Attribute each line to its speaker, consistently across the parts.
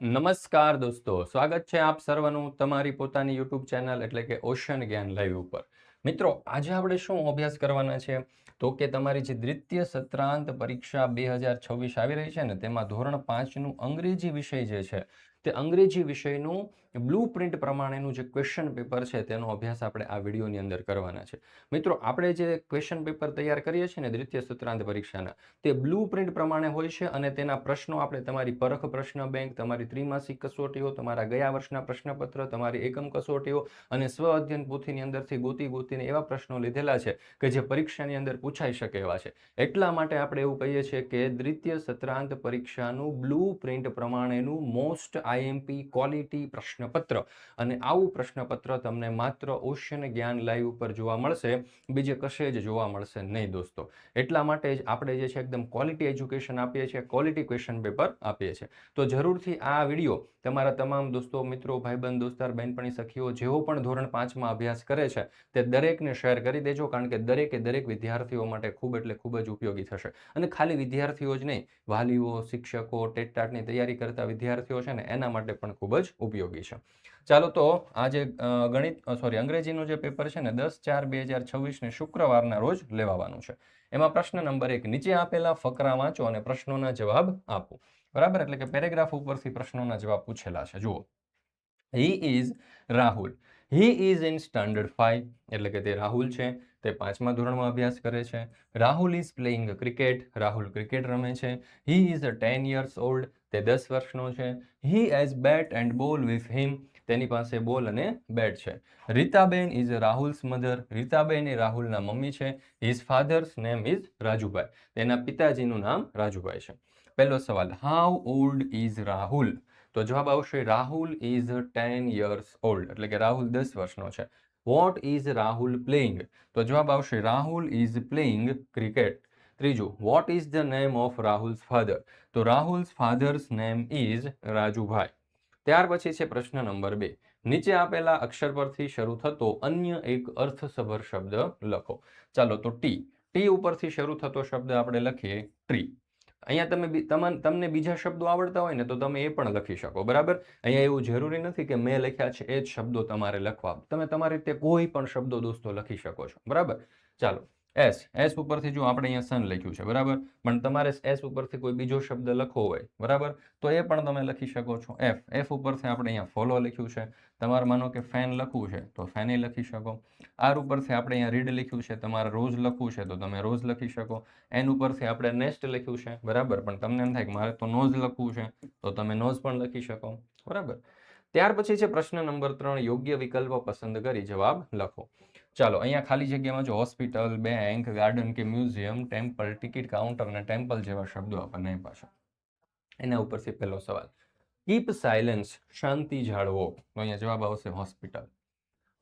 Speaker 1: નમસ્કાર દોસ્તો, સ્વાગત છે આપ સર્વનું તમારી પોતાની યુટ્યુબ ચેનલ એટલે કે ઓશન જ્ઞાન લાઈવ ઉપર. મિત્રો, આજે આપણે શું અભ્યાસ કરવાના છે તો કે તમારી જે દ્વિતીય સત્રાંત પરીક્ષા 2026 આવી રહી છે ને તેમાં ધોરણ 5નું અંગ્રેજી વિષય જે છે તે અંગ્રેજી વિષયનું બ્લુ પ્રિન્ટ પ્રમાણેનું જે ક્વેશ્ચન પેપર છે તેનો અભ્યાસ આપણે આ વિડીયોની અંદર કરવાના છે. મિત્રો, આપણે જે ક્વેશ્ચન પેપર તૈયાર કરીએ છીએ ને દ્વિતીય સત્રાંત પરીક્ષાના તે બ્લુ પ્રિન્ટ પ્રમાણે હોય છે અને તેના પ્રશ્નો આપણે તમારી પરખ પ્રશ્ન બેંક, તમારી ત્રિમાસિક કસોટીઓ, તમારા ગયા વર્ષના પ્રશ્નપત્ર, તમારી એકમ કસોટીઓ અને સ્વ અધ્યયન પોથીની અંદરથી ગોતીને એવા પ્રશ્નો લીધેલા છે કે જે પરીક્ષાની અંદર પૂછાઈ શકે એવા છે. એટલા માટે આપણે એવું કહીએ છીએ કે દ્વિતીય સત્રાંત પરીક્ષાનું બ્લુ પ્રિન્ટ પ્રમાણેનું મોસ્ટ આઈએમપી ક્વોલિટી પ્રશ્નપત્ર, અને આવું પ્રશ્નપત્ર તમને માત્ર ઓશન જ્ઞાન લાઈવ ઉપર જોવા મળશે, બીજે કશે જ જોવા મળશે નહીં દોસ્તો. એટલા માટે જ આપણે જે છે એકદમ ક્વોલિટી એજ્યુકેશન આપીએ છીએ, ક્વોલિટી ક્વેશ્ચન પેપર આપીએ છીએ. તો જરૂરથી આ વિડીયો તમારા તમામ દોસ્તો, મિત્રો, ભાઈબંધ, દોસ્તાર, બહેનપણી, સખીઓ જેઓ પણ ધોરણ 5માં અભ્યાસ કરે છે તે દરેકને શેર કરી દેજો, કારણ કે દરેક વિદ્યાર્થીઓ માટે ખૂબ એટલે ખૂબ જ ઉપયોગી થશે. અને ખાલી વિદ્યાર્થીઓ જ નહીં, વાલીઓ, શિક્ષકો, ટેટટાટની તૈયારી કરતા વિદ્યાર્થીઓ છે ને એના માટે પણ ખૂબ જ ઉપયોગી છે. ચાલો, તો આ જે અંગ્રેજીનું જે પેપર છે ને 10/4/2026 શુક્રવારના રોજ લેવાવાનું છે. એમાં પ્રશ્ન નંબર 1, નીચે આપેલા ફકરા વાંચો અને પ્રશ્નોના જવાબ આપો. બરાબર, એટલે કે પેરેગ્રાફ ઉપરથી પ્રશ્નોના જવાબ પૂછેલા છે. જુઓ, he is Rahul. He is in standard 5, એટલે કે તે રાહુલ છે, તે 5મા ધોરણમાં અભ્યાસ કરે છે. Rahul is playing cricket. Rahul cricket રમે છે. હી ઇઝ 10 years old, તે 10 વર્ષનો છે. He has bat and ball with him, તેની પાસે બોલ અને બેટ છે. Ritaben is Rahul's mother. રીતાબેન એ રાહુલના મમ્મી છે. His father's name is Rajubhai, તેના પિતાજીનું નામ રાજુભાઈ છે. પહેલો સવાલ, હાઉ ઓલ્ડ ઇઝ રાહુલ? તો જવાબ આવશે રાહુલ ઇઝ 10 years old, એટલે કે રાહુલ 10 વર્ષનો છે. What is Rahul playing? તો જવાબ આવશે રાહુલ ઇઝ પ્લેઇંગ ક્રિકેટ. ત્રીજું, what is the name of Rahul's father? તો Rahul's father's name is Rajubhai. ત્યાર પછી છે પ્રશ્ન નંબર 2, નીચે આપેલા અક્ષર પરથી શરૂ થતો અન્ય એક અર્થસભર શબ્દ લખો. ચાલો, તો ટી ઉપરથી શરૂ થતો શબ્દ આપણે લખીએ ટ્રી. અહીંયા તમને બીજા શબ્દો આવડતા હોય ને તો તમે એ પણ લખી શકો. બરાબર, અહીંયા એવું જરૂરી નથી કે મેં લખ્યા છે એ જ શબ્દો તમારે લખવા. તમે તમારી રીતે કોઈ પણ શબ્દો દોસ્તો લખી શકો છો. બરાબર, ચાલો. એસ ઉપરથી જો આપણે અહીંયા સન લખ્યું છે, બરાબર, પણ તમારે એસ ઉપરથી કોઈ બીજો શબ્દ લખવો હોય, બરાબર, તો એ પણ તમે લખી શકો છો. એફ ઉપરથી આપણે અહીંયા ફોલો લખ્યું છે. તમારે માનો કે ફેન લખવું છે તો ફેન એ લખી શકો. આર ઉપરથી આપણે અહીંયા રીડ લખ્યું છે, તમારે રોજ લખવું છે તો તમે રોજ લખી શકો. એન ઉપરથી આપણે નેસ્ટ લખ્યું છે, બરાબર, પણ તમને એમ થાય કે મારે તો નોઝ લખવું છે તો તમે નોઝ પણ લખી શકો. બરાબર. ત્યાર પછી છે પ્રશ્ન નંબર 3, યોગ્ય વિકલ્પ પસંદ કરી જવાબ લખો. ચાલો, અહીંયા ખાલી જગ્યામાં જો હોસ્પિટલ, બેંક, ગાર્ડન કે મ્યુઝિયમ, ટેમ્પલ, ટિકિટ કાઉન્ટર અને ટેમ્પલ જેવા શબ્દો આપણને આપ્યા છે. એના ઉપરથી પહેલો સવાલ, કીપ સાયલેન્સ, શાંતિ જાળવો. તો અહીંયા જવાબ આવશે hospital.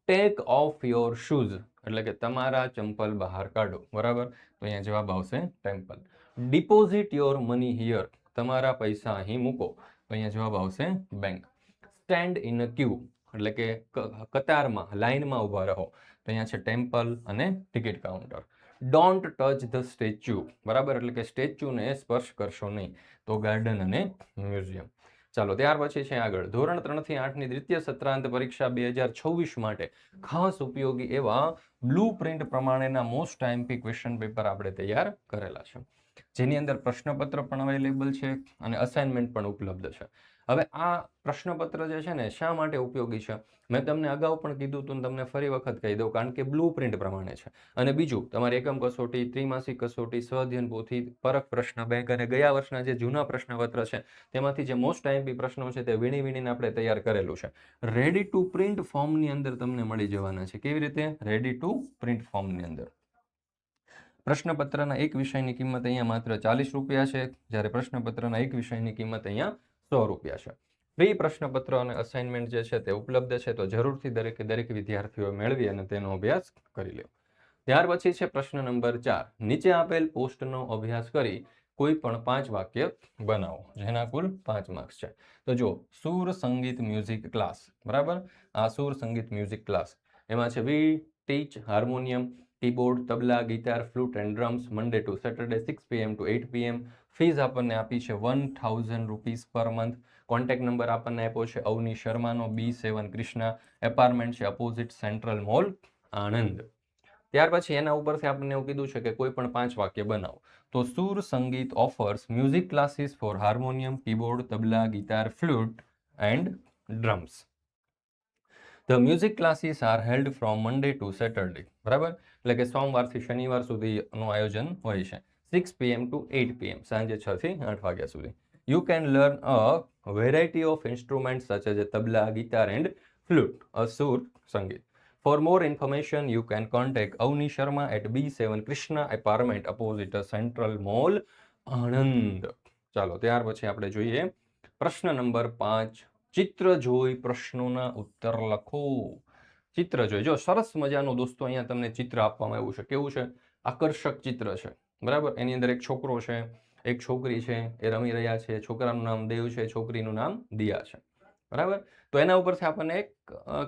Speaker 1: Take off your shoes, એટલે કે તમારા ચંપલ બહાર કાઢો. બરાબર, તો અહીંયા જવાબ આવશે temple. Deposit your money here, તમારા પૈસા અહીં મૂકો. તો અહીંયા જવાબ આવશે બેંક. સ્ટેન્ડ ઇન અ ક્યુ, એટલે કે કતારમાં, લાઇનમાં ઊભા રહો. તો અહીંયા છે ટેમ્પલ અને ticket counter. Don't touch the statue, બરાબર, એટલે કે સ્ટેચ્યુને સ્પર્શ કરશો નહીં. તો ગાર્ડન અને મ્યુઝિયમ. ચાલો, ત્યાર પછી છે આગળ, ધોરણ 3 થી 8ની દ્વિતીય સત્રાંત પરીક્ષા 2026 માટે ખાસ ઉપયોગી એવા બ્લુ પ્રિન્ટ પ્રમાણેના મોસ્ટ આઈએમપી ક્વેશ્ચન પેપર આપણે તૈયાર કરેલા છે, જેની અંદર પ્રશ્નપત્ર પણ અવેલેબલ છે અને અસાઇનમેન્ટ પણ ઉપલબ્ધ છે. હવે આ પ્રશ્નપત્ર જે છે ને શા માટે ઉપયોગી છે, મેં તમને અગાઉ પણ કીધું હતું, તમને ફરી વખત કહી દઉં, કારણ કે બ્લુ પ્રિન્ટ પ્રમાણે છે. અને બીજું, તમારી એકમ કસોટી, ત્રિમાસિક કસોટી, સ્વ અધ્યયન પોથી, પરખ પ્રશ્ન બેંક અને ગયા વર્ષના જે જૂના પ્રશ્નપત્ર છે તેમાંથી જે મોસ્ટ આઈએમપી પ્રશ્નો છે તે વીણીને આપણે તૈયાર કરેલું છે. રેડી ટુ પ્રિન્ટ ફોર્મની અંદર તમને મળી જવાના છે. કેવી રીતે? રેડી ટુ પ્રિન્ટ ફોર્મની અંદર. પ્રશ્નપત્રના એક વિષયની કિંમત અહીંયા માત્ર 40 રૂપિયા છે, જ્યારે પ્રશ્નપત્રના એક વિષયની કિંમત અહીંયા 100 રૂપિયા છે. ફ્રી પ્રશ્નપત્ર અને અસાઇનમેન્ટ જે છે તે ઉપલબ્ધ છે, તો જરૂરથી દરેક વિદ્યાર્થીઓ મેળવી અને તેનો અભ્યાસ કરી લે. ત્યાર પછી છે પ્રશ્ન નંબર 4, નીચે આપેલ પોસ્ટનો અભ્યાસ કરી કોઈ પણ 5 વાક્ય બનાવો, જેના કુલ 5 માર્ક્સ છે. તો જો, સુર સંગીત મ્યુઝિક ક્લાસ, બરાબર, આ સુર સંગીત મ્યુઝિક ક્લાસ, એમાં છે we teach harmonium, keyboard, tabla, guitar, flute and drums, Monday to Saturday 6 PM to 8 PM, fees આપણને આપી છે 1000 rupees per month. Contact number આપણને આપ્યો છે અવની શર્માનો, B7 કૃષ્ણા, એપાર્ટમેન્ટ છે અપોઝિટ સેન્ટ્રલ મોલ, આણંદ. ત્યાર પછી એના ઉપરથી આપણને એવું કીધું છે કે કોઈ પણ 5 વાક્ય બનાવો. તો Sur Sangeet offers music classes for harmonium, keyboard, tabla, guitar, flute and drums. The music classes are held from Monday to Saturday. બરાબર, એટલે કે સોમવારથી શનિવાર સુધીનું આયોજન હોય છે. 6 PM to 8 PM, સાંજે 6 થી 8 વાગ્યા સુધી. You can learn a variety of instruments such as tabla, guitar and flute, a Sur Sangeet. For more information, you can contact Avni Sharma at B7 Krishna Apartment opposite Central Mall, Anand. ચાલો ત્યાર પછી આપણે જોઈએ પ્રશ્ન નંબર 5. ચિત્ર જોઈ પ્રશ્નોના ઉત્તર લખો. ચિત્ર જોઈ, જો સરસ મજાનું દોસ્તો અહીંયા તમને ચિત્ર આપવામાં આવ્યું છે. કેવું છે? આકર્ષક ચિત્ર છે. બરાબર, એની અંદર એક છોકરો છે, એક છોકરી છે, એ રમી રહ્યા છે. છોકરાનું નામ દેવ છે, છોકરીનું નામ દિયા છે. બરાબર, તો એના ઉપરથી આપણને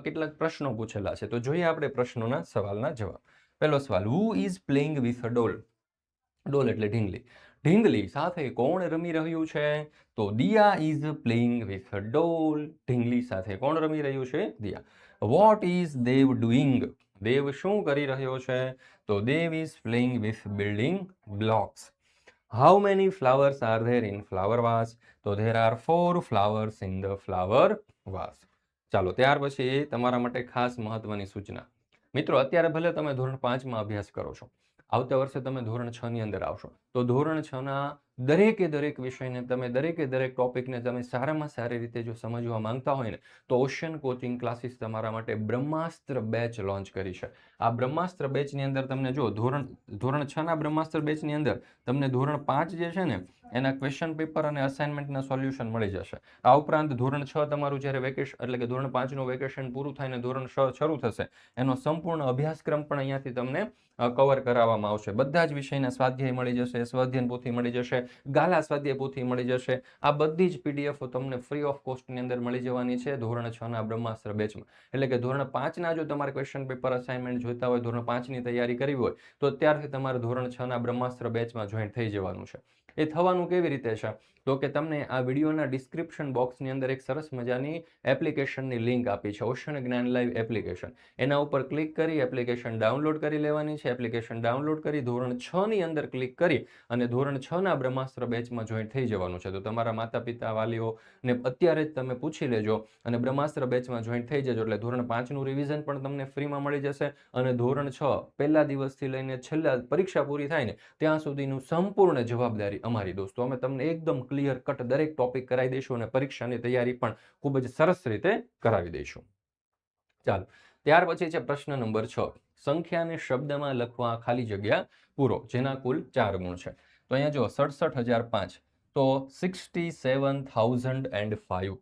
Speaker 1: કેટલાક પ્રશ્નો પૂછેલા છે. તો જોઈએ આપણે પ્રશ્નોના સવાલના જવાબ. પહેલો સવાલ, who is playing with a doll? Doll એટલે ઢીંગલી. ઢીંગલી સાથે કોણ રમી રહ્યું છે? તો Diya is playing with a doll. ઢીંગલી સાથે કોણ રમી રહ્યું છે? Diya. What is Dev doing? Dev શું કરી રહ્યો છે? તો Dev is playing with building blocks. How many flowers are there in flower vase? તો there are 4 flowers in the flower vase. ચાલો ત્યાર પછી તમારા માટે ખાસ મહત્વની સૂચના. મિત્રો, અત્યારે ભલે તમે ધોરણ 5માં અભ્યાસ કરો છો, આવતા વર્ષે તમે ધોરણ 6 ની અંદર આવશો, તો ધોરણ 6 ના દરેક વિષયને તમે દરેક ટોપિકને તમે સારામાં સારી રીતે જો સમજવા માંગતા હોય ને, તો ઓશિયન કોચિંગ ક્લાસીસ તમારા માટે બ્રહ્માસ્ત્ર બેચ લોન્ચ કરી છે. આ બ્રહ્માસ્ત્ર બેચની અંદર તમને જો ધોરણ 6 ના બ્રહ્માસ્ત્ર બેચની અંદર તમને ધોરણ 5 જે છે ને એના ક્વેશ્ચન પેપર અને અસાઇનમેન્ટના સોલ્યુશન મળી જશે. આ ઉપરાંત ધોરણ 6 તમારું જ્યારે વેકેશન એટલે કે ધોરણ 5નું વેકેશન પૂરું થાય ને ધોરણ 6 શરૂ થશે, એનો સંપૂર્ણ અભ્યાસક્રમ પણ અહીંયાથી તમને કવર કરાવવામાં આવશે. બધા જ વિષયના સ્વાધ્યાય મળી જશે, સ્વાધ્યાયન પોથી મળી જશે, ગાલા સ્વાધ્યાય પોથી મળી જશે. આ બધી જ PDF તમને ફ્રી ઓફ કોસ્ટની અંદર મળી જવાની છે ધોરણ 6 ના બ્રહ્માસ્ત્ર બેચમાં. એટલે કે ધોરણ 5ના જો તમારે ક્વેશ્ચન પેપર અસાઇનમેન્ટ જોઈતા હોય, ધોરણ 5ની તૈયારી કરવી હોય, તો અત્યારથી તમારે ધોરણ 6 ના બ્રહ્માસ્ત્ર બેચમાં જોઈન્ટ થઈ જવાનું છે. એ થવાનું કેવી રીતે છે? તો કે તમને આ વિડીયોના ડિસ્ક્રિપ્શન બોક્સની અંદર એક સરસ મજાની એપ્લિકેશનની લિંક આપી છે, ઓશન જ્ઞાન લાઈવ એપ્લિકેશન. એના ઉપર ક્લિક કરી એપ્લિકેશન ડાઉનલોડ કરી લેવાની છે. એપ્લિકેશન ડાઉનલોડ કરી ધોરણ 6 ની અંદર ક્લિક કરી અને ધોરણ 6 ના બ્રહ્માસ્ત્ર બેચમાં જોઈન્ટ થઈ જવાનું છે. તો તમારા માતા પિતા વાલીઓને અત્યારે જ તમે પૂછી લેજો અને બ્રહ્માસ્ત્ર બેચમાં જોઈન્ટ થઈ જજો. એટલે ધોરણ 5નું રિવિઝન પણ તમને ફ્રીમાં મળી જશે અને ધોરણ 6 પહેલા દિવસથી લઈને છેલ્લા પરીક્ષા પૂરી થાય ને ત્યાં સુધીનું સંપૂર્ણ જવાબદારી અમારી દોસ્તો. અમે તમને એકદમ ક્લિયર કટ દરેક ટોપિક કરાવી દઈશું અને પરીક્ષાની તૈયારી પણ ખૂબ જ સરસ રીતે કરાવી દઈશું. ચાલો ત્યાર પછી છે પ્રશ્ન નંબર 6. સંખ્યાને શબ્દમાં લખવા ખાલી જગ્યા પૂરો, જેના કુલ 4 ગુણ છે. તો અહીંયા જો 67,005, તો 67,005.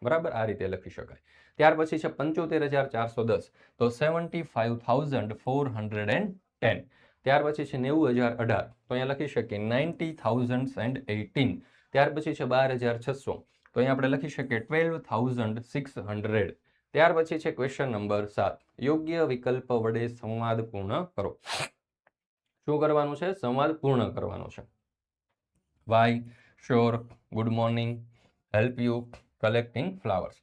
Speaker 1: બરાબર, આ રીતે લખી શકાય. ત્યાર પછી છે 75,410, તો 75,410. ત્યાર પછી છે 90,018, તો અહીંયા લખી શકીએ 90,018. ત્યાર પછી છે 12,600, તો અહીંયા આપણે લખી શકીએ 12,600. ત્યાર પછી છે ક્વેશ્ચન નંબર 7. યોગ્ય વિકલ્પ વડે સંવાદ પૂર્ણ કરો. શું કરવાનું છે? સંવાદ પૂર્ણ કરવાનો છે. Why, sure, good morning, help you, collecting flowers.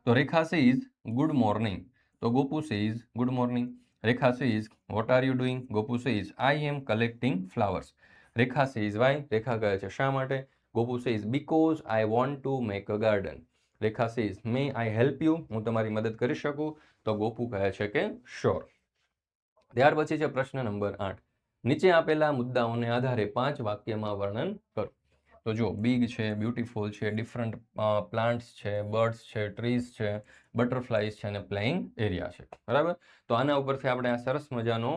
Speaker 1: તો રેખા સેઝ ગુડ મોર્નિંગ, તો Gopu says good morning. Rekha says what are you doing? Gopu says I am collecting flowers. Rekha says why, Rekha કહે છે શા માટે? Gopu says because I want to make a garden. Rekha says may I help you? હું તમારી મદદ કરી શકું? તો ગોપુ કહે છે કે શ્યોર. ત્યાર પછી છે પ્રશ્ન નંબર 8. નીચે આપેલા મુદ્દાઓને આધારે 5 વાક્યમાં વર્ણન કરો. તો જો બિગ છે, બ્યુટીફુલ છે, ડિફરન્ટ પ્લાન્ટ્સ છે, બર્ડ્સ છે, ટ્રીઝ છે, બટરફ્લાઈઝ છે અને પ્લેઇંગ એરિયા છે. બરાબર, તો આના ઉપરથી આપણે આ સરસ મજાનો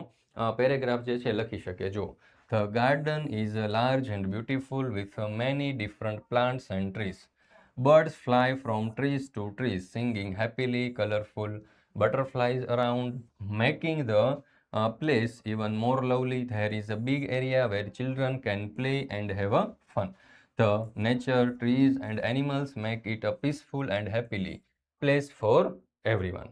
Speaker 1: પેરેગ્રાફ જે છે લખી શકીએ. જો the garden is large and beautiful with many different plants and trees. Birds fly from trees to trees, singing happily, colorful butterflies around, making the place even more lovely. There is a big area where children can play and have a fun. The nature, trees and animals make it a peaceful and happily place for everyone.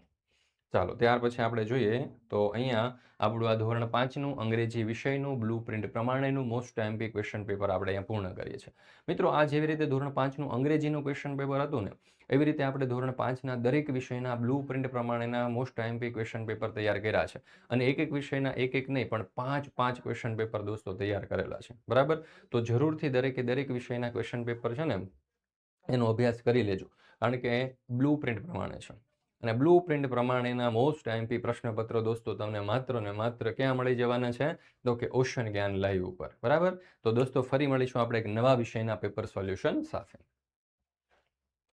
Speaker 1: ચાલો ત્યાર પછી આપણે જોઈએ તો અહીંયા આપણું આ ધોરણ 5નું અંગ્રેજી વિષયનું બ્લુ પ્રિન્ટ પ્રમાણેનું મોસ્ટ આઈએમપી ક્વેશ્ચન પેપર આપણે અહીંયા પૂર્ણ કરીએ છીએ. મિત્રો આ જેવી રીતે ધોરણ 5નું અંગ્રેજીનું ક્વેશ્ચન પેપર હતું ને એવી રીતે આપણે ધોરણ 5ના દરેક વિષયના બ્લુ પ્રિન્ટ પ્રમાણેના મોસ્ટ આઈએમપી ક્વેશ્ચન પેપર તૈયાર કર્યા છે. અને એક એક વિષયના એક નહીં પણ 5 ક્વેશ્ચન પેપર દોસ્તો તૈયાર કરેલા છે. બરાબર? તો જરૂરથી દરેકે દરેક વિષયના ક્વેશ્ચન પેપર છે ને એનો અભ્યાસ કરી લેજો. કારણ કે બ્લુ પ્રિન્ટ પ્રમાણે છે. અને બ્લુ પ્રિન્ટ પ્રમાણેના મોસ્ટ આઈએમપી પ્રશ્નપત્રો દોસ્તો તમને માત્ર ને માત્ર ક્યાં મળી જવાના છે? તો કે ઓશન જ્ઞાન લાઈવ ઉપર. બરાબર? તો દોસ્તો ફરી મળીશું આપણે એક નવા વિષયના પેપર સોલ્યુશન સાથે.